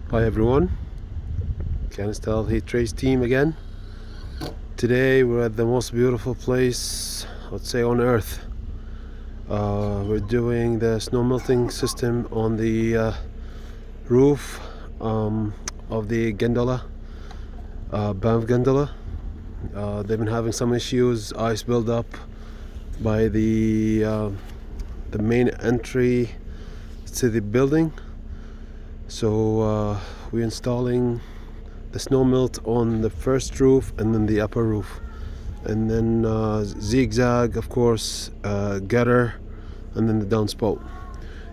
Hi everyone, Canstal heat trace team again. Today we're at the most beautiful place, I'd say, on earth. We're doing the snow melting system on the roof of the gondola, Banff Gondola. They've been having some issues, ice buildup by the main entry to the building. So we're installing the snow melt on the first roof and then the upper roof, and then zigzag, of course, gutter, and then the downspout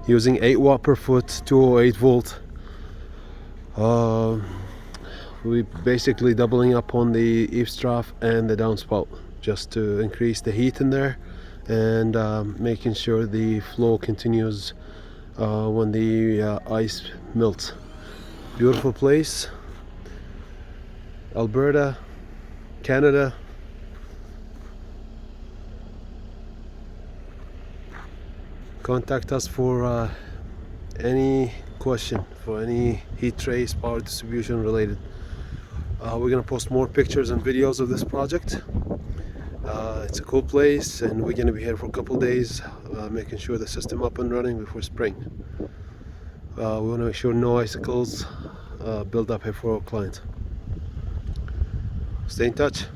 using 8 watt per foot, 208 volt. We basically doubling up on the eaves trough and the downspout just to increase the heat in there and making sure the flow continues when the ice melts. Beautiful place, Alberta, Canada. Contact us for any question, for any heat trace, power distribution related. We're gonna post more pictures and videos of this project. It's a cool place, and we're gonna be here for a couple days, making sure the system up and running before spring. We want to make sure no icicles build up here for our client. Stay in touch.